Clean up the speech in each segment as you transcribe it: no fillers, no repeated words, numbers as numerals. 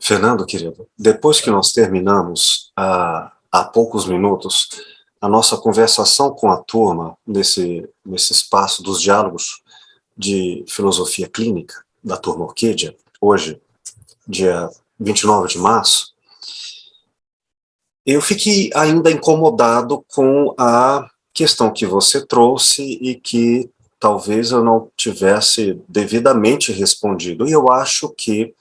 Fernando, querido, depois que nós terminamos há poucos minutos a nossa conversação com a turma nesse espaço dos diálogos de filosofia clínica da turma Orquídea, hoje, dia 29 de março, eu fiquei ainda incomodado com a questão que você trouxe e que talvez eu não tivesse devidamente respondido. E eu acho que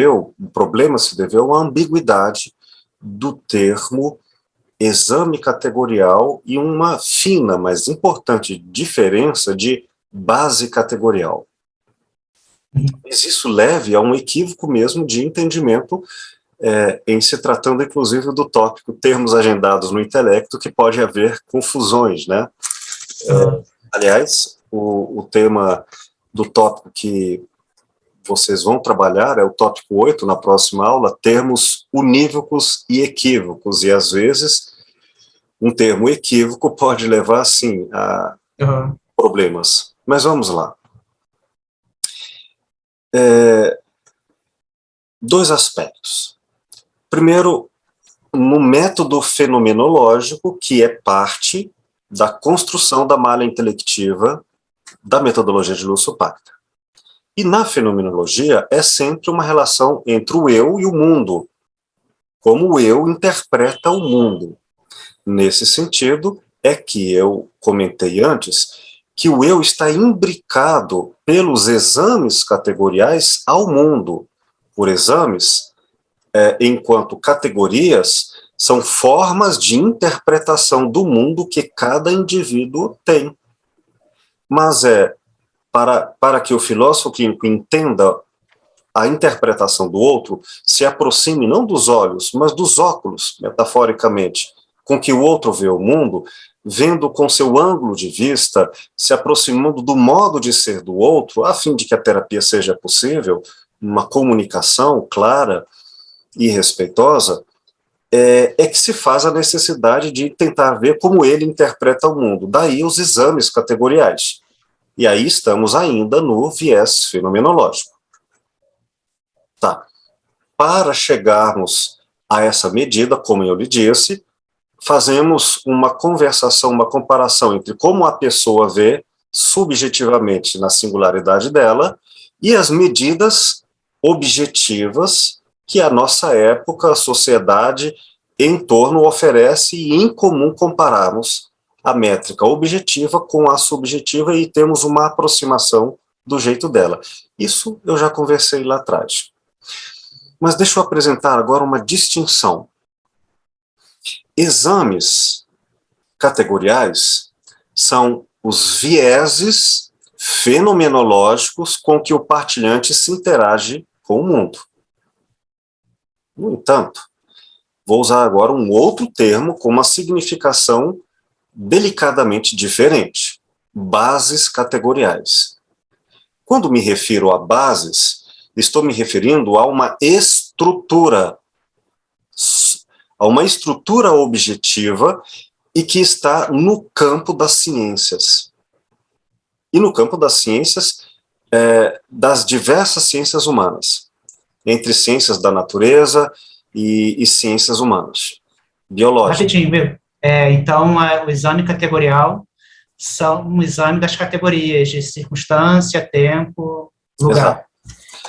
o problema se deveu à ambiguidade do termo exame categorial e uma fina, mas importante diferença de base categorial. Mas isso leve a um equívoco mesmo de entendimento em se tratando, inclusive, do tópico termos agendados no intelecto, que pode haver confusões, né? Aliás, o tema do tópico que vocês vão trabalhar é o tópico 8 na próxima aula, termos unívocos e equívocos, e às vezes um termo equívoco pode levar, sim, a problemas. Mas vamos lá. Dois aspectos. Primeiro, no método fenomenológico, que é parte da construção da malha intelectiva da metodologia de Lúcio-Pacta. E na fenomenologia é sempre uma relação entre o eu e o mundo, como o eu interpreta o mundo. Nesse sentido, é que eu comentei antes que o eu está imbricado pelos exames categoriais ao mundo. Por exames, enquanto categorias, são formas de interpretação do mundo que cada indivíduo tem. Mas para que o filósofo clínico entenda a interpretação do outro, se aproxime não dos olhos, mas dos óculos, metaforicamente, com que o outro vê o mundo, vendo com seu ângulo de vista, se aproximando do modo de ser do outro, a fim de que a terapia seja possível, uma comunicação clara e respeitosa, que se faz a necessidade de tentar ver como ele interpreta o mundo. Daí os exames categoriais. E aí estamos ainda no viés fenomenológico. Tá. Para chegarmos a essa medida, como eu lhe disse, fazemos uma conversação, uma comparação entre como a pessoa vê subjetivamente na singularidade dela e as medidas objetivas que a nossa época, a sociedade em torno oferece, e em comum compararmos a métrica objetiva com a subjetiva e temos uma aproximação do jeito dela. Isso eu já conversei lá atrás. Mas deixa eu apresentar agora uma distinção. Exames categoriais são os vieses fenomenológicos com que o partilhante se interage com o mundo. No entanto, vou usar agora um outro termo com uma significação delicadamente diferente: bases categoriais. Quando me refiro a bases, estou me referindo a uma estrutura objetiva e que está no campo das ciências. E no campo das ciências, das diversas ciências humanas, entre ciências da natureza e ciências humanas, biológicas. Rapidinho, meu. Então, o exame categorial são um exame das categorias de circunstância, tempo, lugar. Exato.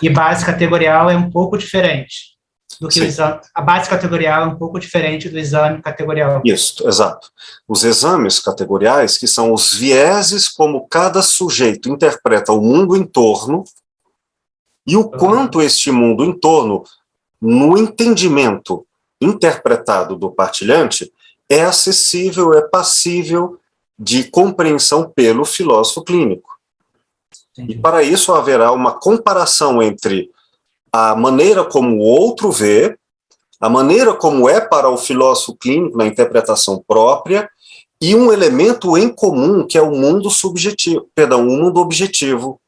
E base categorial é um pouco diferente do que o exame. A base categorial é um pouco diferente do exame categorial. Isso, exato. Os exames categoriais, que são os vieses como cada sujeito interpreta o mundo em torno e o quanto este mundo em torno, no entendimento interpretado do partilhante, é acessível, é passível de compreensão pelo filósofo clínico. Entendi. E para isso haverá uma comparação entre a maneira como o outro vê, a maneira como é para o filósofo clínico na interpretação própria, e um elemento em comum que é o mundo subjetivo, o mundo objetivo,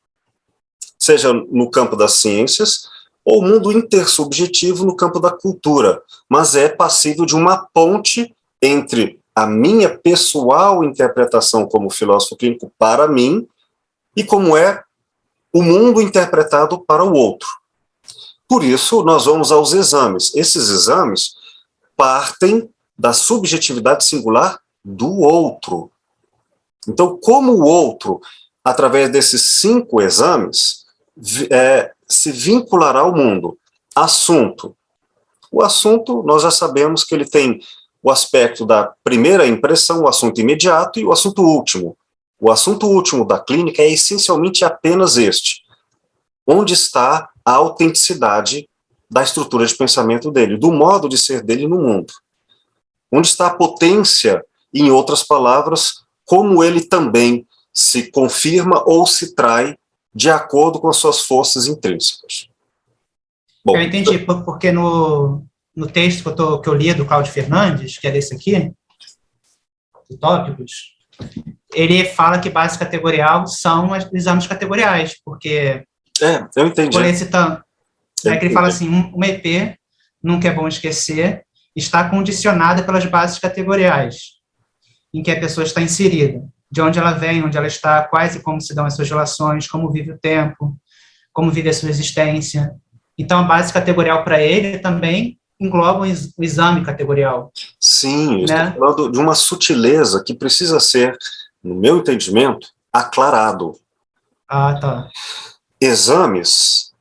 seja no campo das ciências ou o mundo intersubjetivo no campo da cultura, mas é passível de uma ponte entre a minha pessoal interpretação como filósofo clínico para mim e como é o mundo interpretado para o outro. Por isso, nós vamos aos exames. Esses exames partem da subjetividade singular do outro. Então, como o outro, através desses 5 exames, se vinculará ao mundo? Assunto. O assunto, nós já sabemos que ele tem o aspecto da primeira impressão, o assunto imediato e o assunto último. O assunto último da clínica é essencialmente apenas este. Onde está a autenticidade da estrutura de pensamento dele, do modo de ser dele no mundo? Onde está a potência, em outras palavras, como ele também se confirma ou se trai de acordo com as suas forças intrínsecas? Bom, eu entendi, porque no texto que eu li do Cláudio Fernandes, que é desse aqui, do Tópicos, ele fala que base categorial são os exames categoriais, porque... eu entendi. Por esse tanto, que ele fala assim, uma EP, nunca é bom esquecer, está condicionada pelas bases categoriais, em que a pessoa está inserida, de onde ela vem, onde ela está, quais e como se dão as suas relações, como vive o tempo, como vive a sua existência. Então, a base categorial para ele também engloba o exame categorial. Sim, eu estou falando de uma sutileza que precisa ser, no meu entendimento, aclarado. Ah, tá. Exames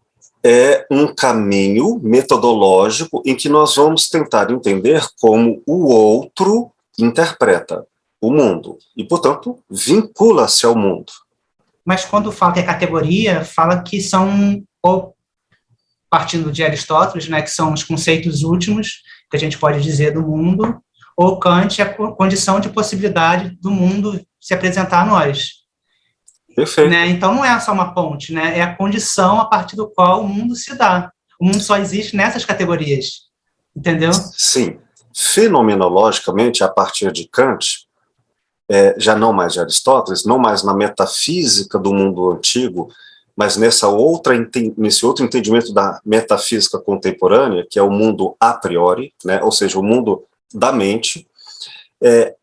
é um caminho metodológico em que nós vamos tentar entender como o outro interpreta o mundo e, portanto, vincula-se ao mundo. Mas quando fala que é categoria, fala que são, ou partindo de Aristóteles, né, que são os conceitos últimos que a gente pode dizer do mundo, ou Kant é a condição de possibilidade do mundo se apresentar a nós. Perfeito. Né? Então, não é só uma ponte, né? É a condição a partir do qual o mundo se dá. O mundo só existe nessas categorias, entendeu? Sim. Fenomenologicamente, a partir de Kant, já não mais de Aristóteles, não mais na metafísica do mundo antigo, mas nesse outro entendimento da metafísica contemporânea, que é o mundo a priori, né? Ou seja, o mundo da mente,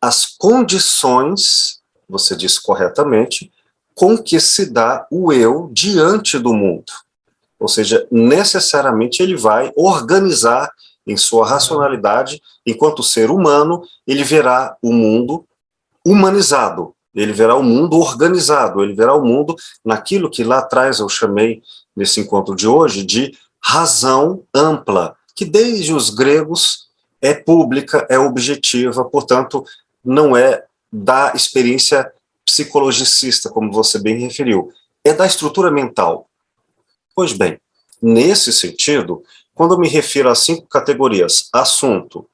as condições, você disse corretamente, com que se dá o eu diante do mundo. Ou seja, necessariamente ele vai organizar em sua racionalidade, enquanto ser humano, ele verá o mundo humanizado, ele verá o mundo organizado, ele verá o mundo naquilo que lá atrás eu chamei, nesse encontro de hoje, de razão ampla, que desde os gregos é pública, é objetiva, portanto, não é da experiência psicologicista, como você bem referiu, é da estrutura mental. Pois bem, nesse sentido, quando eu me refiro a 5 categorias, assunto,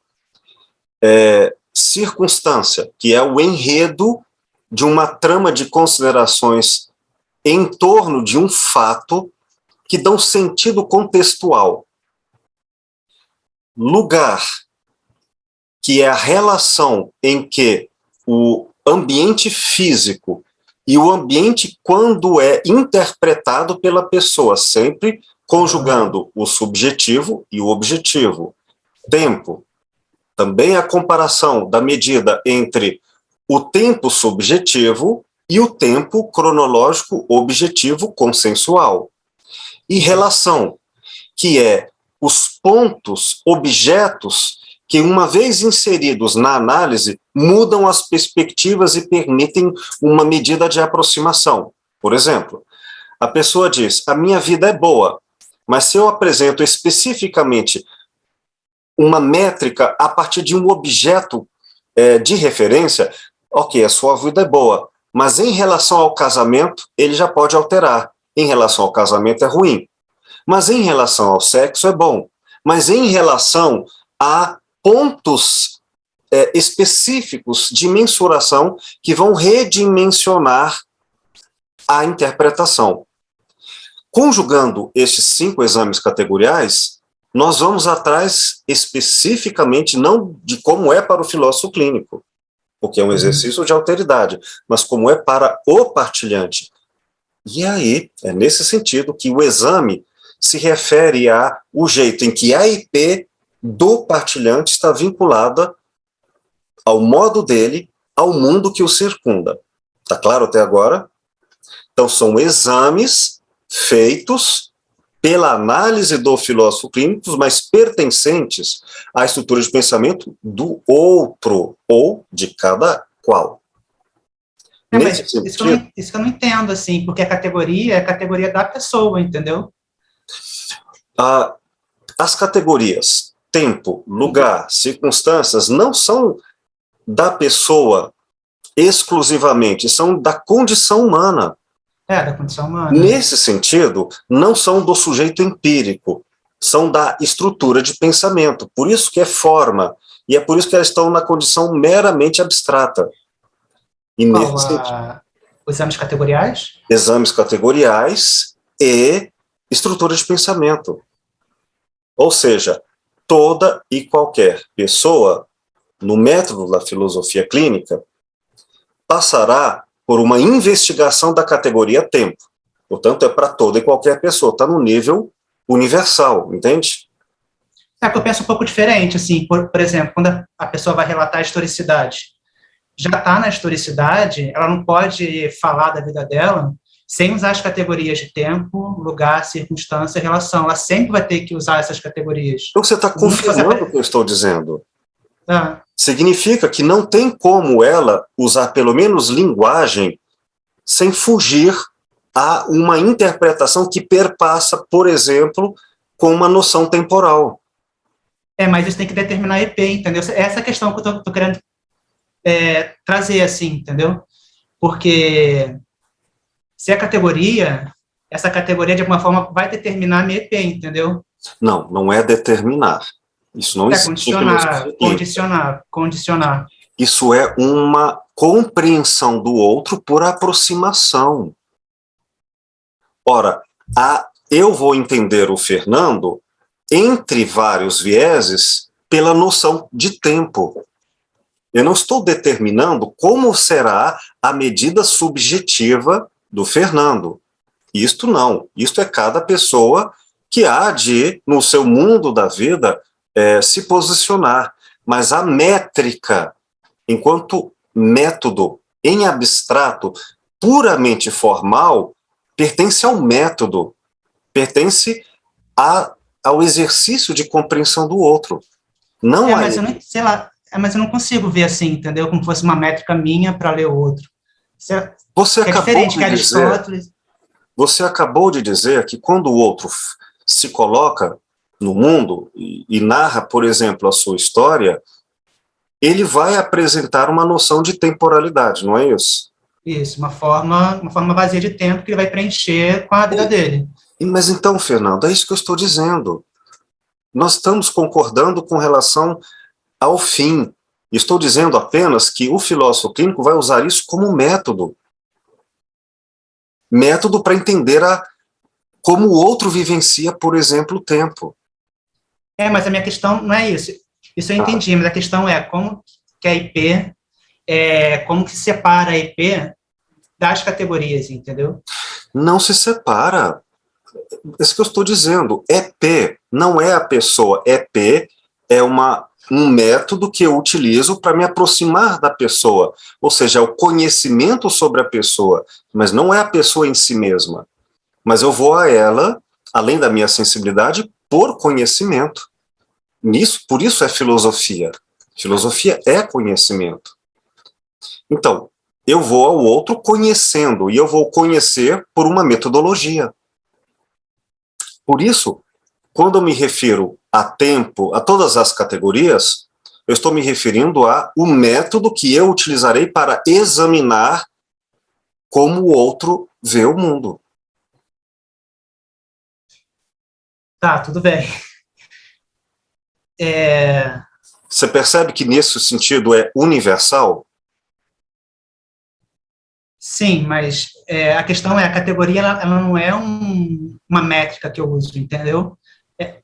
circunstância, que é o enredo de uma trama de considerações em torno de um fato que dão sentido contextual. Lugar, que é a relação em que o ambiente físico e o ambiente quando é interpretado pela pessoa, sempre conjugando o subjetivo e o objetivo. Tempo, também a comparação da medida entre o tempo subjetivo e o tempo cronológico objetivo consensual. E relação, que é os pontos, objetos, que uma vez inseridos na análise, mudam as perspectivas e permitem uma medida de aproximação. Por exemplo, a pessoa diz, a minha vida é boa, mas se eu apresento especificamente uma métrica a partir de um objeto de referência, ok, a sua vida é boa, mas em relação ao casamento, ele já pode alterar. Em relação ao casamento é ruim, mas em relação ao sexo é bom. Mas em relação a pontos específicos de mensuração que vão redimensionar a interpretação. Conjugando estes 5 exames categoriais, nós vamos atrás especificamente não de como é para o filósofo clínico, porque é um exercício de alteridade, mas como é para o partilhante. E aí, é nesse sentido que o exame se refere ao jeito em que a IP do partilhante está vinculada ao modo dele, ao mundo que o circunda. Está claro até agora? Então, são exames feitos pela análise do filósofo clínico, mas pertencentes à estrutura de pensamento do outro, ou de cada qual. Mas isso que eu não entendo, assim, porque a categoria é a categoria da pessoa, entendeu? As categorias tempo, lugar, circunstâncias não são da pessoa exclusivamente, são da condição humana. Da condição humana. Nesse sentido, não são do sujeito empírico, são da estrutura de pensamento. Por isso que é forma, e é por isso que elas estão na condição meramente abstrata. E os exames categoriais? Exames categoriais e estrutura de pensamento. Ou seja, toda e qualquer pessoa, no método da filosofia clínica, passará por uma investigação da categoria tempo. Portanto, é para toda e qualquer pessoa, está no nível universal, entende? Que eu penso um pouco diferente, assim, por exemplo, quando a pessoa vai relatar a historicidade, já está na historicidade, ela não pode falar da vida dela sem usar as categorias de tempo, lugar, circunstância, relação. Ela sempre vai ter que usar essas categorias. Então você está confirmando o que eu estou dizendo. Ah. Significa que não tem como ela usar pelo menos linguagem sem fugir a uma interpretação que perpassa, por exemplo, com uma noção temporal. Mas isso tem que determinar EP, entendeu? Essa é a questão que eu estou querendo trazer, assim, entendeu? Porque se a categoria, essa categoria, de alguma forma, vai determinar a minha EP, entendeu? Não, não é determinar. Isso não existe. Condicionar. Isso é uma compreensão do outro por aproximação. Ora, eu vou entender o Fernando, entre vários vieses, pela noção de tempo. Eu não estou determinando como será a medida subjetiva do Fernando. Isto não. Isto é cada pessoa que há de, no seu mundo da vida, se posicionar. Mas a métrica, enquanto método em abstrato, puramente formal, pertence ao método, pertence ao exercício de compreensão do outro. Não mas eu não, sei lá, mas eu não consigo ver assim, entendeu? Como fosse uma métrica minha para ler o outro. Você acabou de dizer que quando o outro se coloca no mundo e narra, por exemplo, a sua história, ele vai apresentar uma noção de temporalidade, não é isso? Isso, uma forma vazia de tempo que ele vai preencher com a vida dele. Mas então, Fernando, é isso que eu estou dizendo. Nós estamos concordando com relação ao fim. Estou dizendo apenas que o filósofo clínico vai usar isso como método. Método para entender como o outro vivencia, por exemplo, o tempo. Mas a minha questão não é isso. Isso eu entendi, mas a questão é como que a IP, como que se separa a IP das categorias, entendeu? Não se separa. É isso que eu estou dizendo. EP não é a pessoa. EP é um método que eu utilizo para me aproximar da pessoa. Ou seja, é o conhecimento sobre a pessoa, mas não é a pessoa em si mesma. Mas eu vou a ela, além da minha sensibilidade, por conhecimento. Por isso é filosofia. Filosofia é conhecimento. Então, eu vou ao outro conhecendo, e eu vou conhecer por uma metodologia. Por isso, quando eu me refiro a tempo, a todas as categorias, eu estou me referindo ao método que eu utilizarei para examinar como o outro vê o mundo. Tá, tudo bem. Você percebe que nesse sentido é universal? Sim, mas a questão é, a categoria ela não é uma métrica que eu uso, entendeu?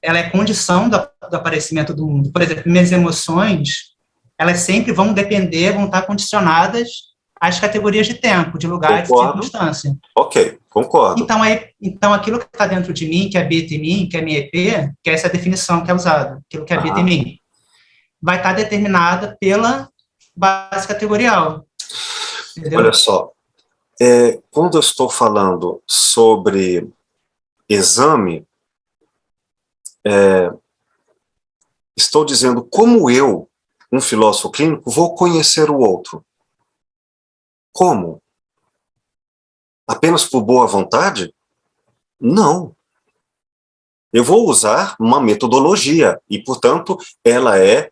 Ela é condição do aparecimento do mundo. Por exemplo, minhas emoções, elas sempre vão estar condicionadas às categorias de tempo, de lugar, Concordo. de circunstância. Ok, concordo. Então, aquilo que está dentro de mim, que habita em mim, que é minha EP, que é essa definição que é usada, aquilo que habita em mim, vai estar determinada pela base categorial. Entendeu? Olha só, quando eu estou falando sobre exame, Estou dizendo como eu, um filósofo clínico, vou conhecer o outro. Como? Apenas por boa vontade? Não. Eu vou usar uma metodologia e, portanto, ela é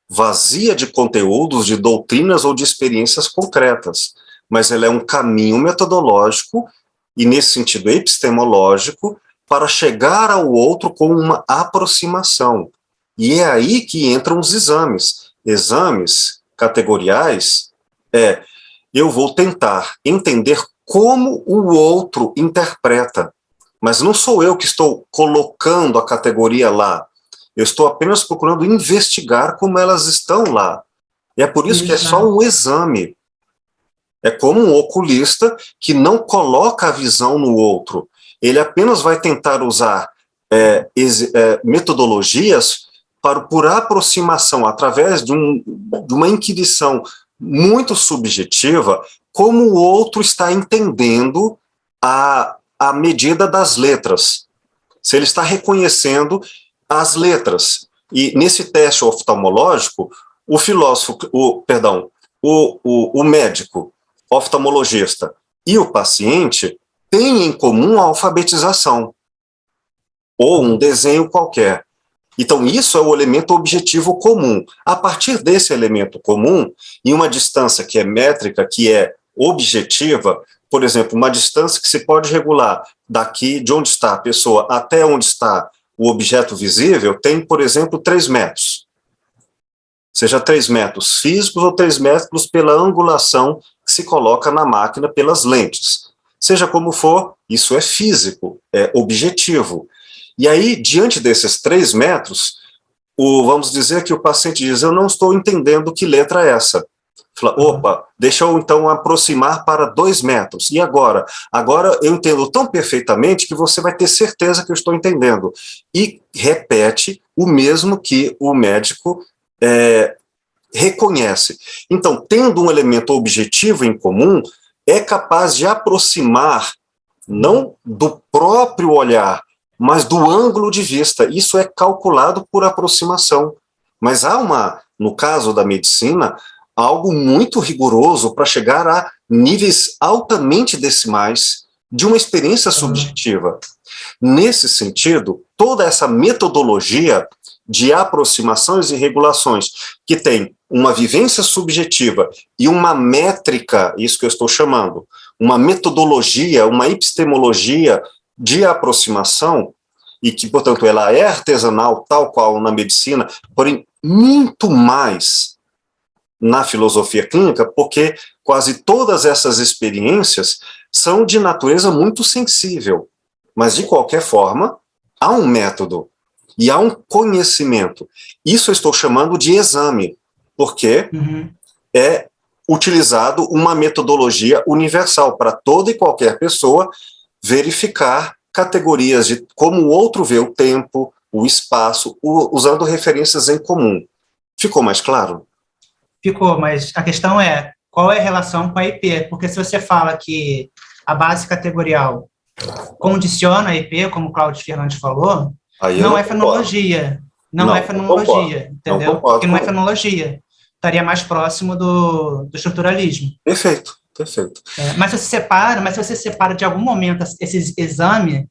vazia de conteúdos, de doutrinas ou de experiências concretas, mas ela é um caminho metodológico e, nesse sentido, epistemológico, para chegar ao outro com uma aproximação. E é aí que entram os exames. Exames categoriais eu vou tentar entender como o outro interpreta, mas não sou eu que estou colocando a categoria lá. Eu estou apenas procurando investigar como elas estão lá. E é por isso que é só um exame. É como um oculista que não coloca a visão no outro. Ele apenas vai tentar usar metodologias por aproximação, através de uma inquirição muito subjetiva, como o outro está entendendo a medida das letras. Se ele está reconhecendo as letras. E nesse teste oftalmológico, o filósofo, o médico, oftalmologista e o paciente têm em comum a alfabetização, ou um desenho qualquer. Então, isso é o elemento objetivo comum. A partir desse elemento comum, em uma distância que é métrica, que é objetiva, por exemplo, uma distância que se pode regular daqui, de onde está a pessoa, até onde está o objeto visível, tem, por exemplo, 3 metros. Seja 3 metros físicos ou 3 metros pela angulação que se coloca na máquina pelas lentes. Seja como for, isso é físico, é objetivo. E aí, diante desses 3 metros, vamos dizer que o paciente diz, eu não estou entendendo que letra é essa. Fala, opa, deixa eu então aproximar para 2 metros. E agora? Agora eu entendo tão perfeitamente que você vai ter certeza que eu estou entendendo. E repete o mesmo que o médico reconhece. Então, tendo um elemento objetivo em comum, é capaz de aproximar, não do próprio olhar, mas do ângulo de vista. Isso é calculado por aproximação. Mas há no caso da medicina, algo muito rigoroso para chegar a níveis altamente decimais de uma experiência subjetiva. Nesse sentido, toda essa metodologia de aproximações e regulações, que tem uma vivência subjetiva e uma métrica, isso que eu estou chamando, uma metodologia, uma epistemologia de aproximação, e que, portanto, ela é artesanal, tal qual na medicina, porém, muito mais na filosofia clínica, porque quase todas essas experiências são de natureza muito sensível. Mas, de qualquer forma, há um método e há um conhecimento. Isso eu estou chamando de exame, porque é utilizado uma metodologia universal para toda e qualquer pessoa verificar categorias de como o outro vê o tempo, o espaço, usando referências em comum. Ficou mais claro? Ficou, mas a questão é, qual é a relação com a IP? Porque se você fala que a base categorial condiciona a IP, como o Cláudio Fernandes falou, não é fenologia. Não é fenologia, entendeu? Porque não é fenologia. Estaria mais próximo do estruturalismo. Perfeito, perfeito. Mas se você separa de algum momento esse exame...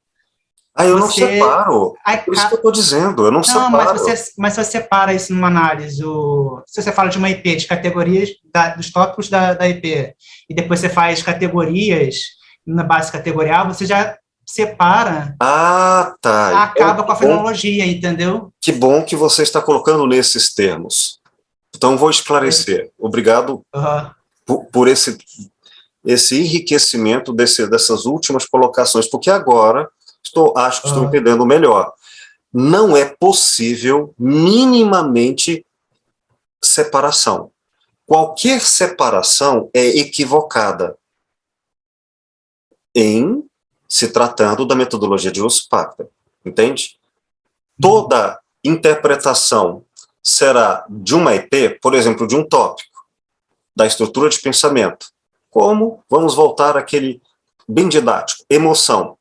eu não separo. Por isso que eu estou dizendo, eu não separo. Mas se você separa isso numa análise, se você fala de uma IP, de categorias dos tópicos da IP, e depois você faz categorias na base categorial, você já separa, tá. acaba com a fenologia, entendeu? Que bom que você está colocando nesses termos. Então, vou esclarecer. Obrigado por esse enriquecimento dessas últimas colocações, porque agora acho que estou entendendo melhor. Não é possível minimamente separação. Qualquer separação é equivocada em se tratando da metodologia de Uspacta, entende? Toda interpretação será de uma IP, por exemplo, de um tópico, da estrutura de pensamento, como, vamos voltar àquele bem didático, emoção.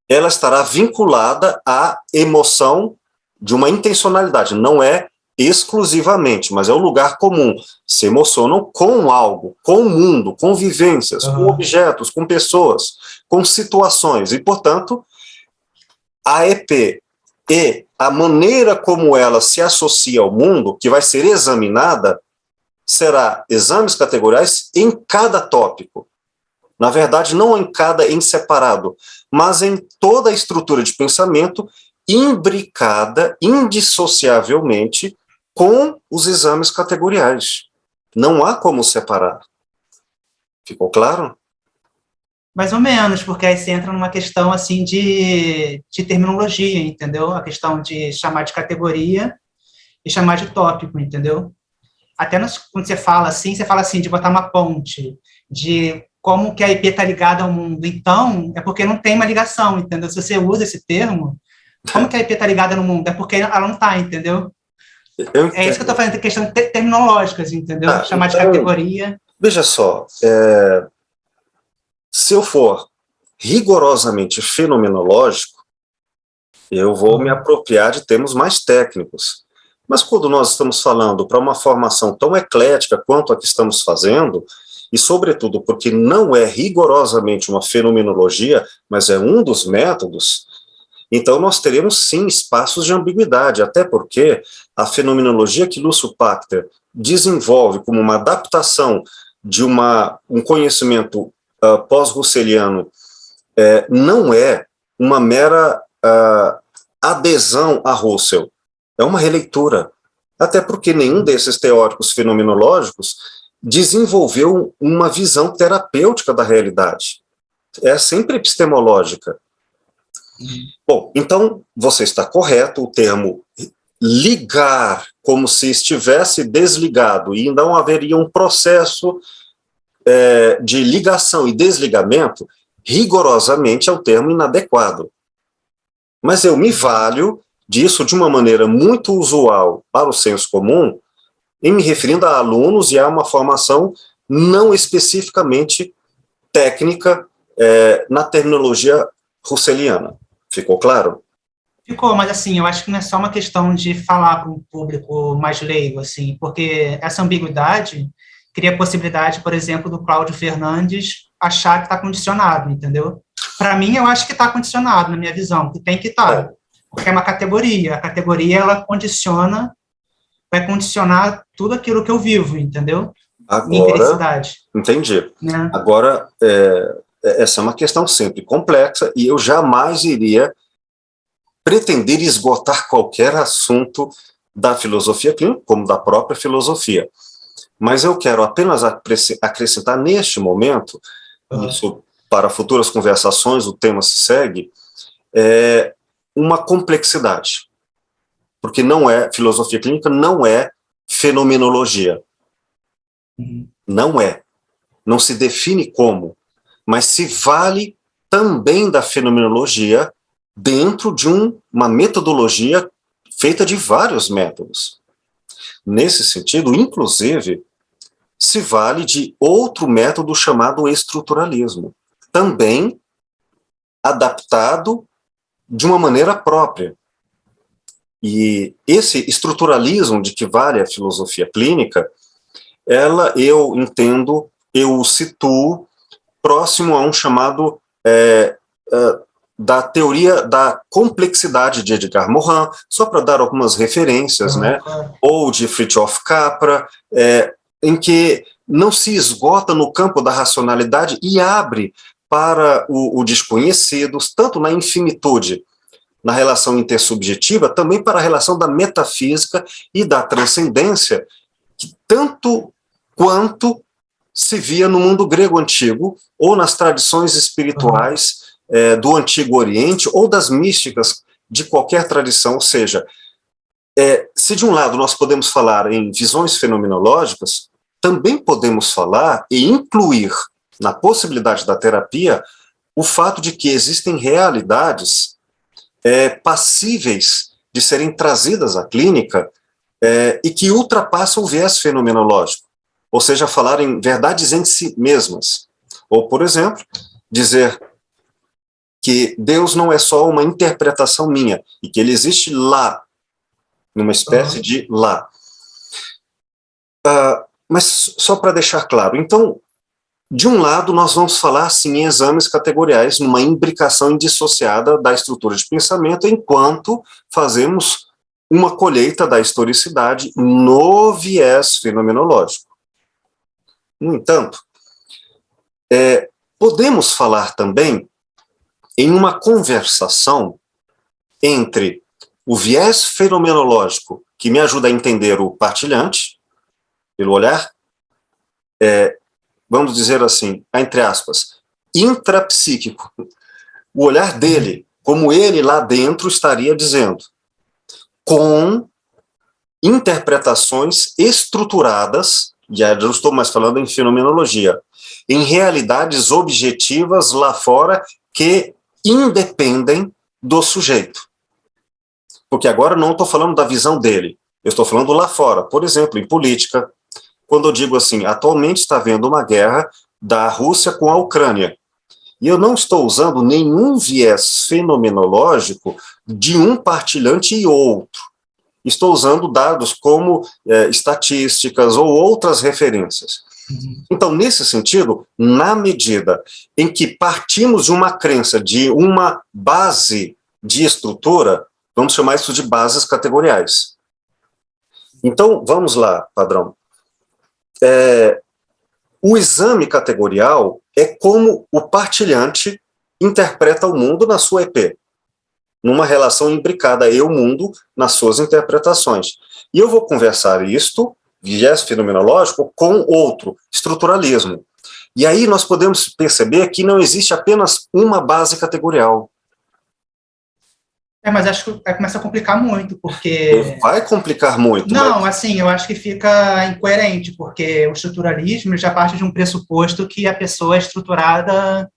Ela estará vinculada à emoção de uma intencionalidade, não é exclusivamente, mas é o lugar comum. Se emocionam com algo, com o mundo, com vivências, com objetos, com pessoas, com situações, e, portanto, a EP e a maneira como ela se associa ao mundo, que vai ser examinada, será exames categoriais em cada tópico. Na verdade, não em separado, mas em toda a estrutura de pensamento imbricada indissociavelmente com os exames categoriais. Não há como separar. Ficou claro? Mais ou menos, porque aí você entra numa questão assim de terminologia, entendeu? A questão de chamar de categoria e chamar de tópico, entendeu? Até quando você fala assim de botar uma ponte, de como que a IP está ligada ao mundo. Então, é porque não tem uma ligação, entendeu? Se você usa esse termo, como que a IP está ligada no mundo? É porque ela não está, entendeu? É isso que eu estou falando, questões terminológicas, entendeu? Chamar de categoria. Veja só, se eu for rigorosamente fenomenológico, eu vou me apropriar de termos mais técnicos. Mas quando nós estamos falando para uma formação tão eclética quanto a que estamos fazendo, e sobretudo porque não é rigorosamente uma fenomenologia, mas é um dos métodos, então nós teremos sim espaços de ambiguidade, até porque a fenomenologia que Lúcio Pachter desenvolve como uma adaptação de um conhecimento pós-russeliano não é uma mera adesão a Russell, é uma releitura, até porque nenhum desses teóricos fenomenológicos desenvolveu uma visão terapêutica da realidade, é sempre epistemológica. Bom, então você está correto, o termo ligar como se estivesse desligado, e não haveria um processo de ligação e desligamento, rigorosamente é o termo inadequado. Mas eu me valho disso de uma maneira muito usual para o senso comum, em me referindo a alunos e a uma formação não especificamente técnica na terminologia russeliana. Ficou claro? Ficou, mas assim, eu acho que não é só uma questão de falar para um público mais leigo, assim, porque essa ambiguidade cria a possibilidade, por exemplo, do Cláudio Fernandes achar que está condicionado, entendeu? Para mim, eu acho que está condicionado, na minha visão, que tem que estar, porque é uma categoria. A categoria, ela vai condicionar tudo aquilo que eu vivo, entendeu? Minha infelicidade. Entendi. Né? Agora, essa é uma questão sempre complexa e eu jamais iria pretender esgotar qualquer assunto da filosofia clínica, como da própria filosofia. Mas eu quero apenas acrescentar neste momento, isso para futuras conversações, o tema se segue, uma complexidade. Porque filosofia clínica não é fenomenologia. Não é. Não se define como, mas se vale também da fenomenologia dentro de uma metodologia feita de vários métodos. Nesse sentido, inclusive, se vale de outro método chamado estruturalismo, também adaptado de uma maneira própria. E esse estruturalismo de que vale a filosofia clínica, eu entendo, eu situo próximo a um chamado da teoria da complexidade de Edgar Morin, só para dar algumas referências, né? Ou de Fritjof Capra, em que não se esgota no campo da racionalidade e abre para o desconhecido, tanto na infinitude, na relação intersubjetiva, também para a relação da metafísica e da transcendência, que tanto quanto se via no mundo grego antigo, ou nas tradições espirituais do Antigo Oriente, ou das místicas de qualquer tradição. Ou seja, se de um lado nós podemos falar em visões fenomenológicas, também podemos falar e incluir na possibilidade da terapia o fato de que existem realidades passíveis de serem trazidas à clínica e que ultrapassam o viés fenomenológico, ou seja, falar em verdades em si mesmas. Ou, por exemplo, dizer que Deus não é só uma interpretação minha, e que ele existe lá, numa espécie de lá. Mas só para deixar claro, então, de um lado, nós vamos falar, sim, em exames categoriais, numa imbricação indissociada da estrutura de pensamento, enquanto fazemos uma colheita da historicidade no viés fenomenológico. No entanto, podemos falar também em uma conversação entre o viés fenomenológico, que me ajuda a entender o partilhante, pelo olhar, vamos dizer assim, entre aspas, intrapsíquico, o olhar dele, como ele lá dentro estaria dizendo, com interpretações estruturadas, já não estou mais falando em fenomenologia, em realidades objetivas lá fora que independem do sujeito. Porque agora não estou falando da visão dele, eu estou falando lá fora, por exemplo, em política, quando eu digo assim, atualmente está havendo uma guerra da Rússia com a Ucrânia, e eu não estou usando nenhum viés fenomenológico de um partilhante e outro. Estou usando dados como estatísticas ou outras referências. Então, nesse sentido, na medida em que partimos de uma crença, de uma base de estrutura, vamos chamar isso de bases categoriais. Então, vamos lá, padrão. O exame categorial é como o partilhante interpreta o mundo na sua EP, numa relação imbricada eu-mundo nas suas interpretações. E eu vou conversar isto, viés fenomenológico, com outro, estruturalismo. E aí nós podemos perceber que não existe apenas uma base categorial. Mas acho que começa a complicar muito, porque... Vai complicar muito. Não, mas... assim, eu acho que fica incoerente, porque o estruturalismo já parte de um pressuposto que a pessoa é estruturada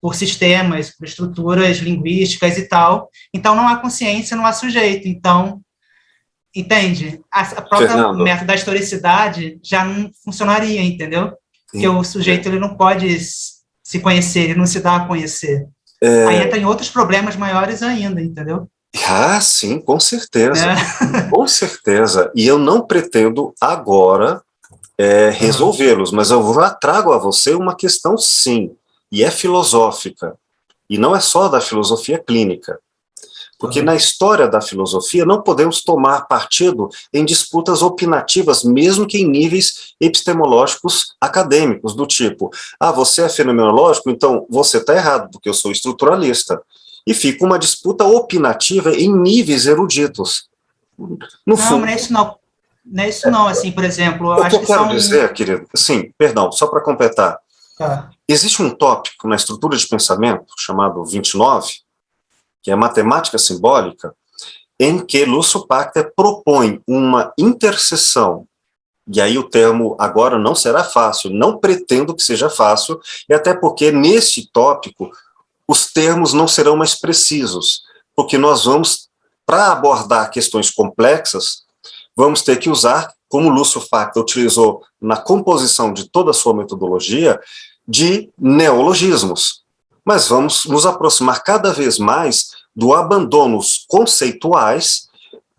por sistemas, por estruturas linguísticas e tal, então não há consciência, não há sujeito, então, entende? A própria Fernando, método da historicidade já não funcionaria, entendeu? Porque o sujeito ele não pode se conhecer, ele não se dá a conhecer. Aí entra em outros problemas maiores ainda, entendeu? Sim, com certeza, com certeza, e eu não pretendo agora resolvê-los, mas eu já trago a você uma questão, sim, e é filosófica, e não é só da filosofia clínica, porque na história da filosofia não podemos tomar partido em disputas opinativas, mesmo que em níveis epistemológicos acadêmicos, do tipo, você é fenomenológico, então você está errado, porque eu sou estruturalista, e fica uma disputa opinativa em níveis eruditos. No fundo, mas não é isso não, assim, por exemplo, eu acho que quero dizer, querido, sim, perdão, só para completar, existe um tópico na estrutura de pensamento, chamado 29, que é a matemática simbólica, em que Lúcio Pachter propõe uma interseção, e aí o termo agora não será fácil, não pretendo que seja fácil, e até porque nesse tópico os termos não serão mais precisos, porque nós vamos, para abordar questões complexas, vamos ter que usar, como Lúcio Pachter utilizou na composição de toda a sua metodologia, de neologismos. Mas vamos nos aproximar cada vez mais do abandono conceituais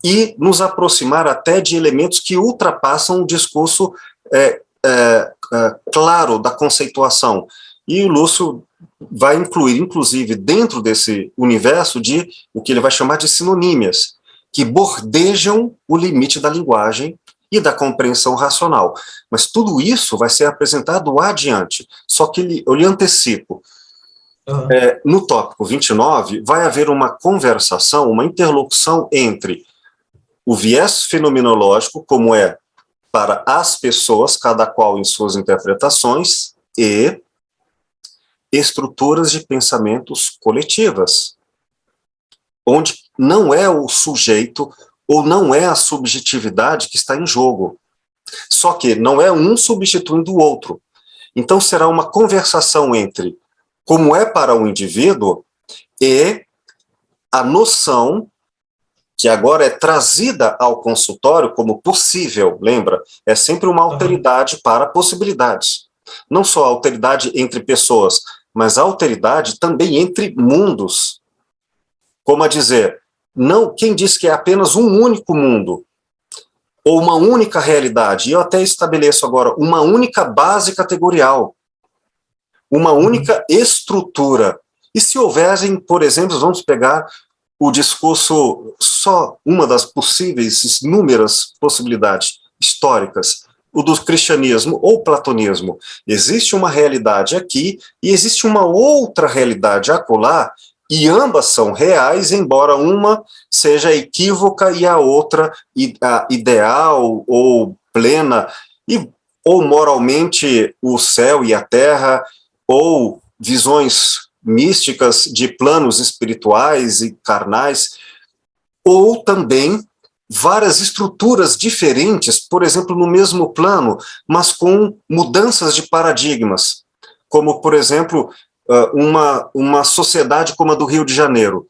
e nos aproximar até de elementos que ultrapassam o discurso claro da conceituação. E o Lúcio vai incluir, inclusive, dentro desse universo de o que ele vai chamar de sinonímias, que bordejam o limite da linguagem e da compreensão racional. Mas tudo isso vai ser apresentado adiante, só que eu lhe antecipo. No tópico 29, vai haver uma conversação, uma interlocução entre o viés fenomenológico, como é para as pessoas, cada qual em suas interpretações, e estruturas de pensamentos coletivas, onde não é o sujeito ou não é a subjetividade que está em jogo. Só que não é um substituindo o outro. Então será uma conversação entre como é para o indivíduo e a noção que agora é trazida ao consultório como possível, lembra? É sempre uma alteridade para possibilidades. Não só a alteridade entre pessoas, mas a alteridade também entre mundos. Como a dizer, não, quem diz que é apenas um único mundo, ou uma única realidade, e eu até estabeleço agora uma única base categorial, uma única estrutura. E se houverem, por exemplo, vamos pegar o discurso, só uma das possíveis, inúmeras possibilidades históricas, o do cristianismo ou platonismo. Existe uma realidade aqui e existe uma outra realidade acolá, e ambas são reais, embora uma seja equívoca e a outra ideal ou plena, ou moralmente o céu e a terra, ou visões místicas de planos espirituais e carnais, ou também várias estruturas diferentes, por exemplo, no mesmo plano, mas com mudanças de paradigmas, como, por exemplo, uma sociedade como a do Rio de Janeiro.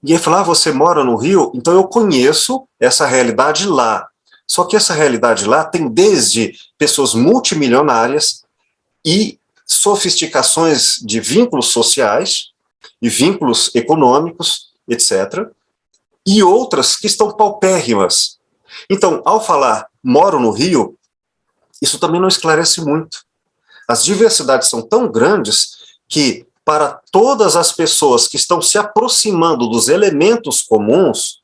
E ele fala, você mora no Rio? Então eu conheço essa realidade lá. Só que essa realidade lá tem desde pessoas multimilionárias e sofisticações de vínculos sociais e vínculos econômicos, etc., e outras que estão paupérrimas. Então, ao falar moro no Rio, isso também não esclarece muito. As diversidades são tão grandes que, para todas as pessoas que estão se aproximando dos elementos comuns,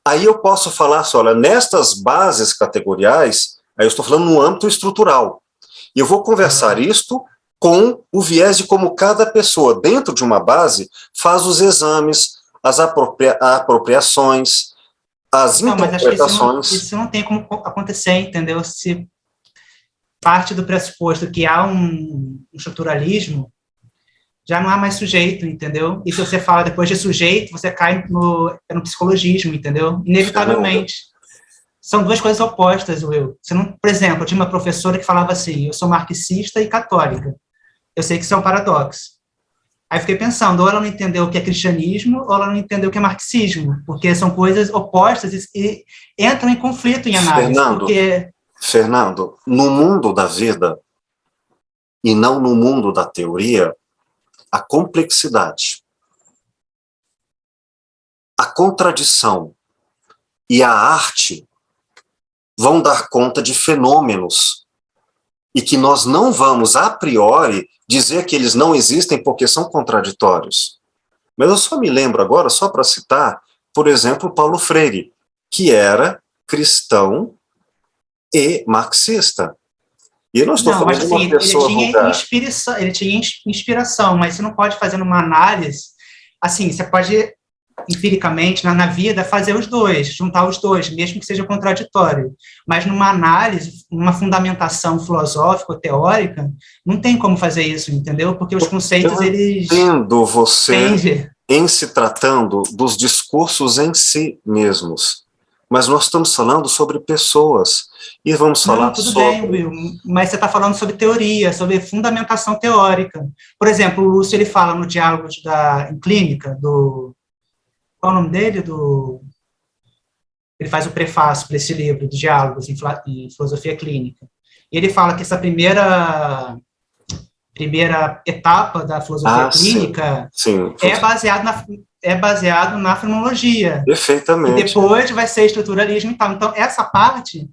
aí eu posso falar só, olha, nestas bases categoriais, aí eu estou falando no âmbito estrutural, e eu vou conversar isto com o viés de como cada pessoa, dentro de uma base, faz os exames, as apropriações, as interpretações. Mas isso não tem como acontecer, entendeu? Se parte do pressuposto que há um estruturalismo, já não há mais sujeito, entendeu? E se você fala depois de sujeito, você cai no psicologismo, entendeu? Inevitavelmente. São duas coisas opostas, Will. Você não, por exemplo, eu tinha uma professora que falava assim, eu sou marxista e católica. Eu sei que isso é um paradoxo. Aí fiquei pensando, ou ela não entendeu o que é cristianismo, ou ela não entendeu o que é marxismo, porque são coisas opostas e entram em conflito em análise. Fernando, no mundo da vida, e não no mundo da teoria, a complexidade, a contradição e a arte vão dar conta de fenômenos e que nós não vamos, a priori, dizer que eles não existem porque são contraditórios. Mas eu só me lembro agora, só para citar, por exemplo, Paulo Freire, que era cristão e marxista. E eu não estou falando de uma pessoa vulgar. Ele tinha inspiração, mas você não pode fazer uma análise, assim, você pode, empiricamente, na vida, fazer os dois, juntar os dois, mesmo que seja contraditório. Mas numa análise, numa fundamentação filosófica ou teórica, não tem como fazer isso, entendeu? Porque os conceitos, eles... Entendo você em se tratando dos discursos em si mesmos. Mas nós estamos falando sobre pessoas. E vamos falar tudo bem, Will, mas você está falando sobre teoria, sobre fundamentação teórica. Por exemplo, o Lúcio, ele fala no Diálogos em Clínica, qual é o nome dele? Ele faz o prefácio para esse livro, de Diálogos em Filosofia Clínica. E ele fala que essa primeira etapa da filosofia clínica sim. É baseado na fenomenologia. Perfeitamente. E depois vai ser estruturalismo e tal. Então, essa parte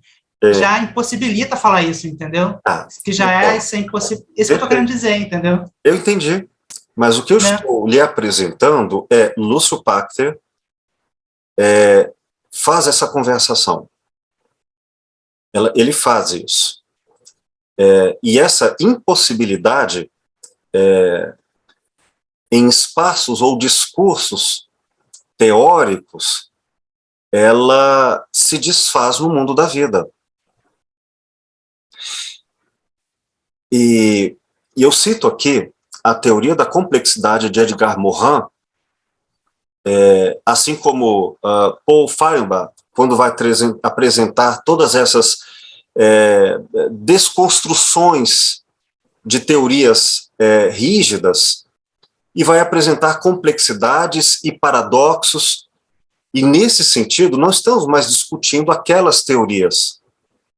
já impossibilita falar isso, entendeu? Que já então, essa impossibilidade. Isso que eu estou querendo dizer, entendeu? Eu entendi. Mas o que eu estou lhe apresentando é Lúcio Pachter faz essa conversação. Ele faz isso. E essa impossibilidade em espaços ou discursos teóricos, ela se desfaz no mundo da vida. E eu cito aqui a teoria da complexidade de Edgar Morin, assim como Paul Feyerabend, quando vai apresentar todas essas desconstruções de teorias rígidas, e vai apresentar complexidades e paradoxos, e nesse sentido não estamos mais discutindo aquelas teorias,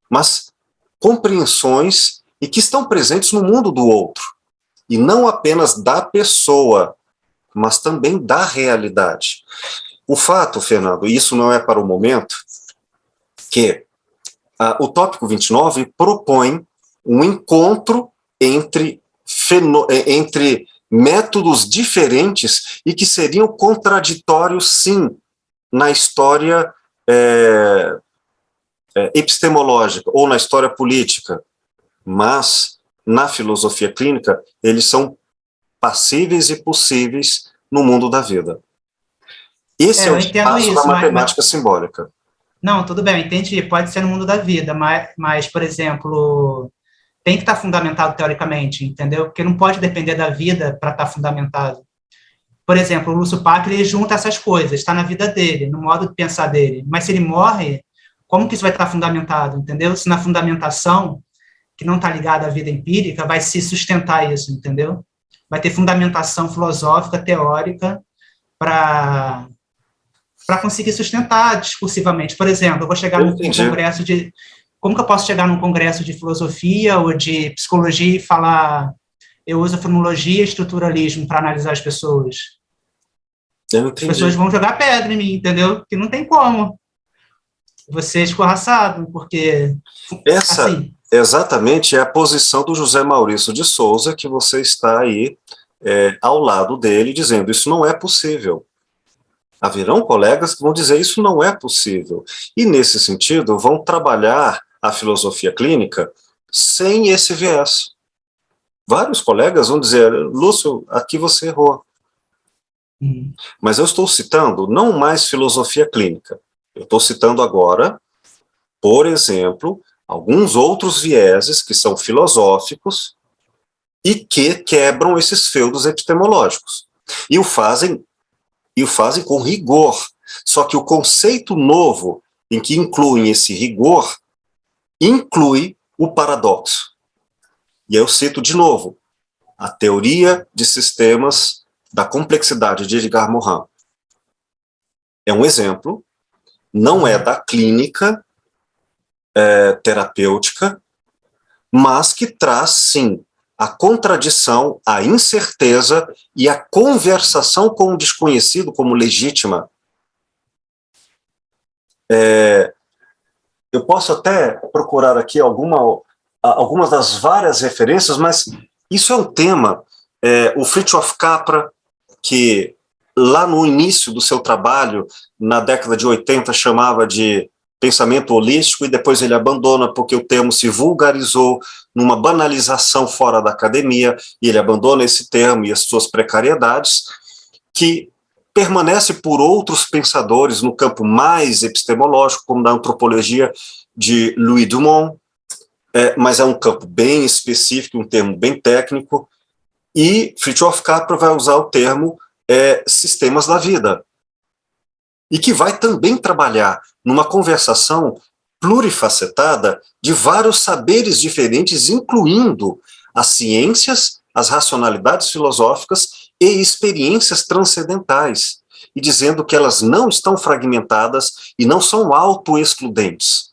mas compreensões e que estão presentes no mundo do outro, e não apenas da pessoa, mas também da realidade. O fato, Fernando, e isso não é para o momento, que o tópico 29 propõe um encontro entre métodos diferentes e que seriam contraditórios, sim, na história epistemológica ou na história política, mas na filosofia clínica eles são passíveis e possíveis no mundo da vida. Esse é o Eu entendo espaço da isso, matemática simbólica. não, tudo bem, entendi, pode ser no mundo da vida, mas por exemplo, tem que estar fundamentado teoricamente, entendeu? Porque não pode depender da vida para estar fundamentado. Por exemplo, o Lúcio Packer, ele junta essas coisas, está na vida dele, no modo de pensar dele, mas se ele morre, como que isso vai estar fundamentado, entendeu? Se na fundamentação, que não está ligada à vida empírica, vai se sustentar isso, entendeu? Vai ter fundamentação filosófica, teórica, para conseguir sustentar discursivamente. Por exemplo, eu vou chegar num congresso de... Como que eu posso chegar num congresso de filosofia ou de psicologia e falar eu uso a fenomenologia e estruturalismo para analisar as pessoas? As pessoas vão jogar pedra em mim, entendeu? Que não tem como. Você é escorraçado, porque... Essa, assim, exatamente, é a posição do José Maurício de Souza, que você está aí ao lado dele, dizendo isso não é possível. Haverão colegas que vão dizer isso não é possível. E, nesse sentido, vão trabalhar a filosofia clínica sem esse viés. Vários colegas vão dizer, Lúcio, aqui você errou. Mas eu estou citando não mais filosofia clínica. Eu estou citando agora, por exemplo, alguns outros vieses que são filosóficos e que quebram esses feudos epistemológicos. E o fazem com rigor. Só que o conceito novo em que incluem esse rigor inclui o paradoxo. E eu cito de novo a teoria de sistemas da complexidade de Edgar Morin. É um exemplo, não é da clínica terapêutica, mas que traz, sim, a contradição, a incerteza e a conversação com o desconhecido como legítima. Eu posso até procurar aqui algumas das várias referências, mas isso é um tema. O Fritjof Capra, que lá no início do seu trabalho, na década de 80, chamava de pensamento holístico, e depois ele abandona porque o termo se vulgarizou numa banalização fora da academia, e ele abandona esse termo e as suas precariedades, que permanece por outros pensadores no campo mais epistemológico, como da antropologia de Louis Dumont, mas é um campo bem específico, um termo bem técnico, e Fritjof Capra vai usar o termo sistemas da vida, e que vai também trabalhar numa conversação plurifacetada de vários saberes diferentes, incluindo as ciências, as racionalidades filosóficas e experiências transcendentais, e dizendo que elas não estão fragmentadas e não são autoexcludentes.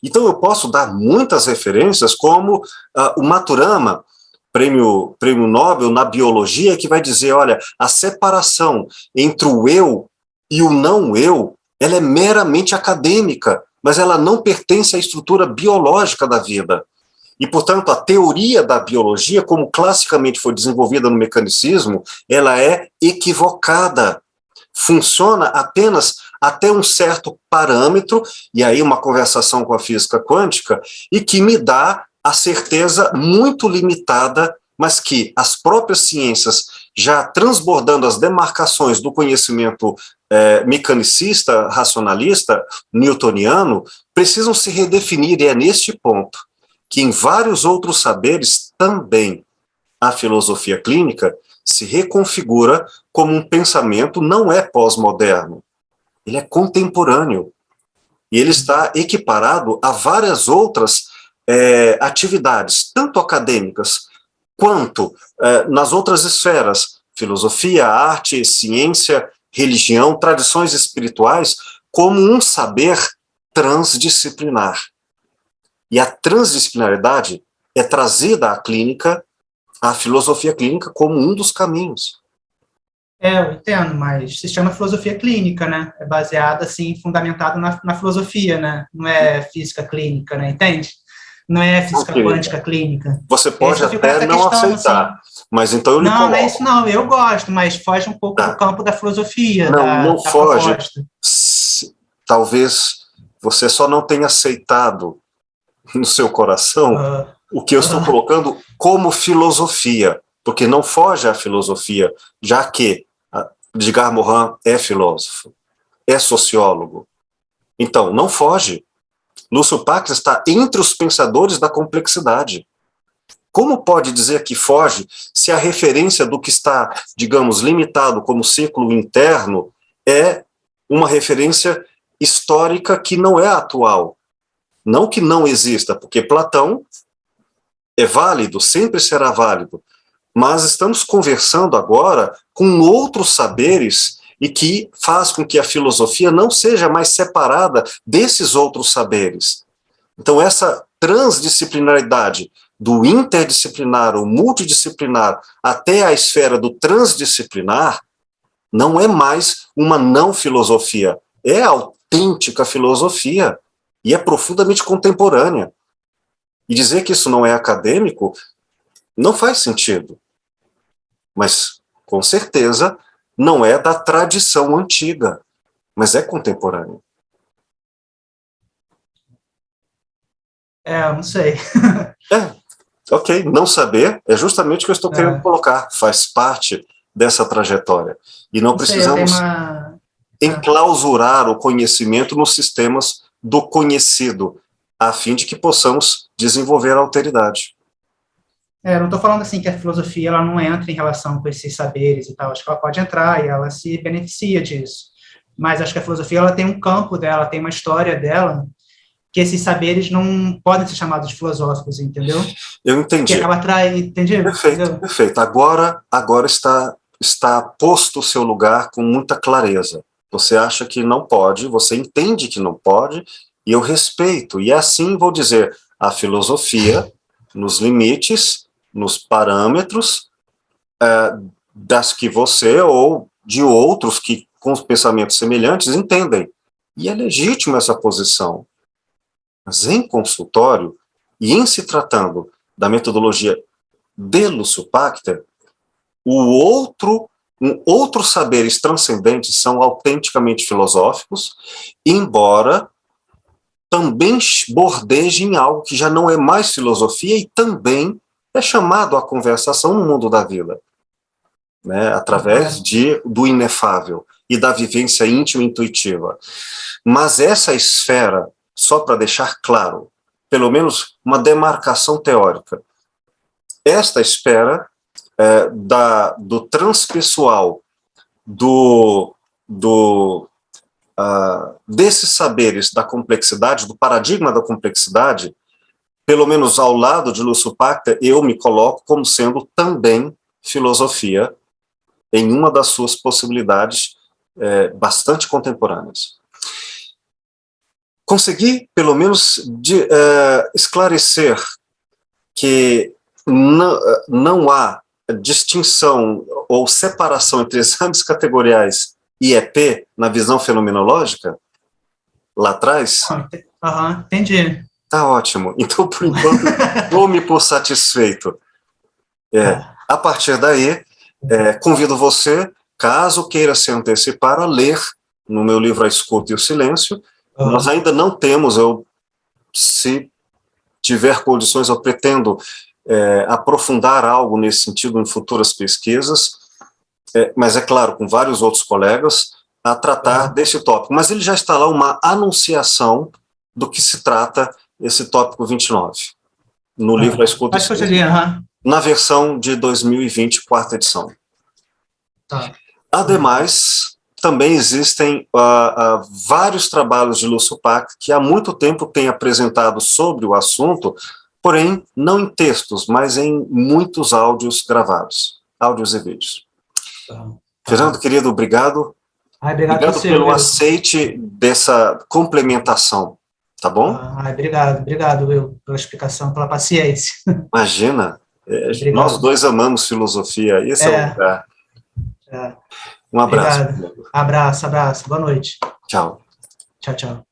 Então eu posso dar muitas referências, como o Maturama, prêmio Nobel na biologia, que vai dizer, olha, a separação entre o eu e o não eu, ela é meramente acadêmica, mas ela não pertence à estrutura biológica da vida. E, portanto, a teoria da biologia, como classicamente foi desenvolvida no mecanicismo, ela é equivocada. Funciona apenas até um certo parâmetro, e aí uma conversação com a física quântica, e que me dá a certeza muito limitada, mas que as próprias ciências, já transbordando as demarcações do conhecimento mecanicista, racionalista, newtoniano, precisam se redefinir, e é neste ponto que em vários outros saberes também a filosofia clínica se reconfigura como um pensamento não é pós-moderno, ele é contemporâneo, e ele está equiparado a várias outras atividades, tanto acadêmicas, quanto nas outras esferas, filosofia, arte, ciência, religião, tradições espirituais, como um saber transdisciplinar. E a transdisciplinaridade é trazida à clínica, à filosofia clínica, como um dos caminhos. Eu entendo, mas se chama filosofia clínica, né? É baseada, assim, fundamentado na filosofia, né? Não é física clínica, né? Entende? Não é Não, física querida. quântica clínica. Você É isso pode que eu fico até nessa não questão, assim. aceitar, mas então eu lhe Não, não é isso, coloco. não. Eu gosto, mas foge um pouco do Tá. campo da filosofia, Não, não da foge. proposta. Talvez você só não tenha aceitado no seu coração Ah, o que eu estou ah, colocando como filosofia, porque não foge à filosofia, já que Edgar Morin é filósofo, é sociólogo. Então, não foge. Lúcio Pax está entre os pensadores da complexidade. Como pode dizer que foge se a referência do que está, digamos, limitado como ciclo interno é uma referência histórica que não é atual? Não que não exista, porque Platão é válido, sempre será válido, mas estamos conversando agora com outros saberes e que faz com que a filosofia não seja mais separada desses outros saberes. Então, essa transdisciplinaridade do interdisciplinar ou multidisciplinar até a esfera do transdisciplinar não é mais uma não filosofia, é a autêntica filosofia e é profundamente contemporânea. E dizer que isso não é acadêmico não faz sentido. Mas, com certeza, não é da tradição antiga, mas é contemporâneo. não sei. É, ok. Não saber é justamente o que eu estou querendo É, colocar. Faz parte dessa trajetória. E não não sei, eu tenho precisamos uma. enclausurar o conhecimento nos sistemas do conhecido, a fim de que possamos desenvolver a alteridade. Eu não estou falando assim que a filosofia ela não entra em relação com esses saberes e tal. Acho que ela pode entrar e ela se beneficia disso. Mas acho que a filosofia ela tem um campo dela, tem uma história dela, que esses saberes não podem ser chamados de filosóficos, entendeu? Eu Que entendi. acaba atraindo, Perfeito, entendeu? perfeito. Agora está posto o seu lugar com muita clareza. Você acha que não pode, você entende que não pode, e eu respeito. E assim vou dizer, a filosofia, nos limites, nos parâmetros das que você ou de outros que com os pensamentos semelhantes entendem. E é legítimo essa posição. Mas em consultório, e em se tratando da metodologia de Lúcio Pachter, outros saberes transcendentes são autenticamente filosóficos, embora também bordejem algo que já não é mais filosofia e também é chamado à conversação no mundo da vida, né, através do inefável e da vivência íntima e intuitiva. Mas essa esfera, só para deixar claro, pelo menos uma demarcação teórica, esta esfera do transpessoal, desses saberes da complexidade, do paradigma da complexidade, pelo menos ao lado de Lúcio Pachter, eu me coloco como sendo também filosofia em uma das suas possibilidades bastante contemporâneas. Consegui, pelo menos, esclarecer que não há distinção ou separação entre exames categoriais e EP na visão fenomenológica, lá atrás? Entendi. Tá ótimo. Então, por enquanto, dou-me por satisfeito. A partir daí, convido você, caso queira se antecipar, a ler no meu livro A Escuta e o Silêncio. Nós ainda não temos, se tiver condições, eu pretendo aprofundar algo nesse sentido em futuras pesquisas, mas é claro, com vários outros colegas, a tratar desse tópico. Mas ele já está lá uma anunciação do que se trata esse tópico 29, no livro A Escuta e Acho que eu Silêncio, cheguei, na versão de 2020, quarta edição. Ademais, também existem vários trabalhos de Lúcio Pachter que há muito tempo têm apresentado sobre o assunto, porém não em textos, mas em muitos áudios gravados, áudios e vídeos. Fernando, querido, obrigado. Obrigado pelo aceite dessa complementação, tá bom? Obrigado, Will, pela explicação, pela paciência. Imagina, nós dois amamos filosofia, esse é o lugar. É. Um abraço. Obrigado. Abraço. Boa noite. Tchau. Tchau, tchau.